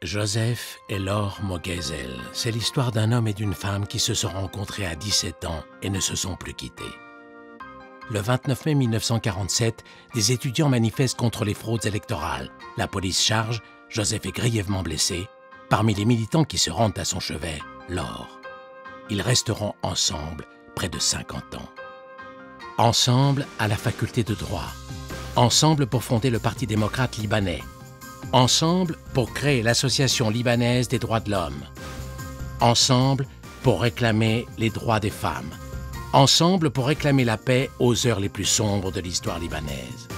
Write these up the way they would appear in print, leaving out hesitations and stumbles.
Joseph et Laure Mogezel, c'est l'histoire d'un homme et d'une femme qui se sont rencontrés à 17 ans et ne se sont plus quittés. Le 29 mai 1947, des étudiants manifestent contre les fraudes électorales. La police charge, Joseph est grièvement blessé. Parmi les militants qui se rendent à son chevet, Laure. Ils resteront ensemble près de 50 ans. Ensemble à la faculté de droit. Ensemble pour fonder le Parti démocrate libanais. Ensemble pour créer l'Association libanaise des droits de l'homme. Ensemble pour réclamer les droits des femmes. Ensemble pour réclamer la paix aux heures les plus sombres de l'histoire libanaise.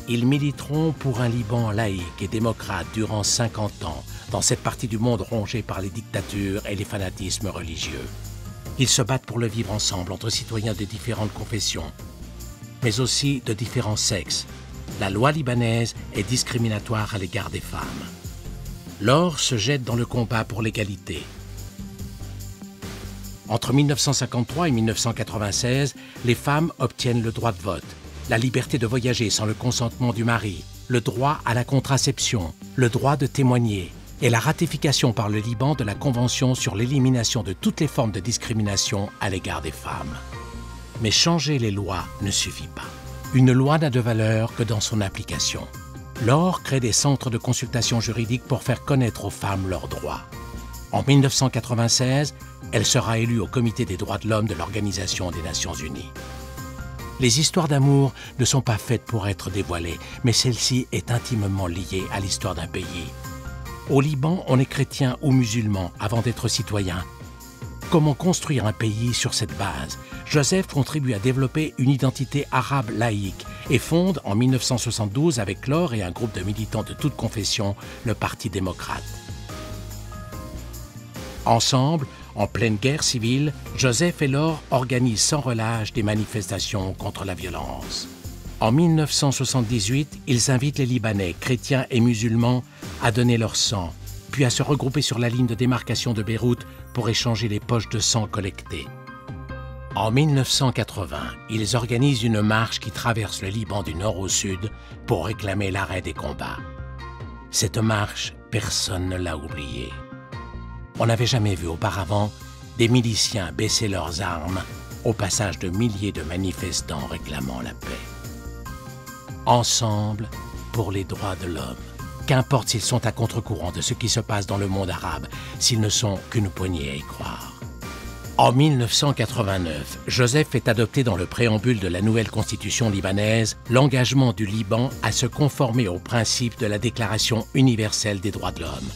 Ils militeront pour un Liban laïque et démocrate durant 50 ans, dans cette partie du monde rongée par les dictatures et les fanatismes religieux. Ils se battent pour le vivre ensemble entre citoyens de différentes confessions, mais aussi de différents sexes. La loi libanaise est discriminatoire à l'égard des femmes. Laure se jette dans le combat pour l'égalité. Entre 1953 et 1996, les femmes obtiennent le droit de vote, la liberté de voyager sans le consentement du mari, le droit à la contraception, le droit de témoigner et la ratification par le Liban de la Convention sur l'élimination de toutes les formes de discrimination à l'égard des femmes. Mais changer les lois ne suffit pas. Une loi n'a de valeur que dans son application. Laure crée des centres de consultation juridique pour faire connaître aux femmes leurs droits. En 1996, elle sera élue au Comité des droits de l'homme de l'Organisation des Nations Unies. Les histoires d'amour ne sont pas faites pour être dévoilées, mais celle-ci est intimement liée à l'histoire d'un pays. Au Liban, on est chrétien ou musulman avant d'être citoyen. Comment construire un pays sur cette base? Joseph contribue à développer une identité arabe laïque et fonde en 1972 avec Laure et un groupe de militants de toutes confessions le Parti démocrate. Ensemble, en pleine guerre civile, Joseph et Laure organisent sans relâche des manifestations contre la violence. En 1978, ils invitent les Libanais, chrétiens et musulmans, à donner leur sang, puis à se regrouper sur la ligne de démarcation de Beyrouth pour échanger les poches de sang collectées. En 1980, ils organisent une marche qui traverse le Liban du nord au sud pour réclamer l'arrêt des combats. Cette marche, personne ne l'a oubliée. On n'avait jamais vu auparavant des miliciens baisser leurs armes au passage de milliers de manifestants réclamant la paix. Ensemble pour les droits de l'homme. Qu'importe s'ils sont à contre-courant de ce qui se passe dans le monde arabe, s'ils ne sont qu'une poignée à y croire. En 1989, Joseph fait adopter dans le préambule de la nouvelle constitution libanaise l'engagement du Liban à se conformer aux principes de la Déclaration universelle des droits de l'homme.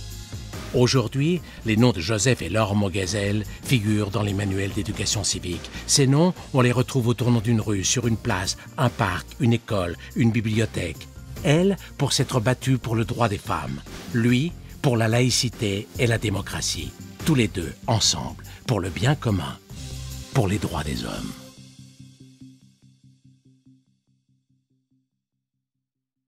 Aujourd'hui, les noms de Joseph et Laure Mogezel figurent dans les manuels d'éducation civique. Ces noms, on les retrouve au tournant d'une rue, sur une place, un parc, une école, une bibliothèque. Elle, pour s'être battue pour le droit des femmes. Lui, pour la laïcité et la démocratie. Tous les deux, ensemble, pour le bien commun, pour les droits des hommes.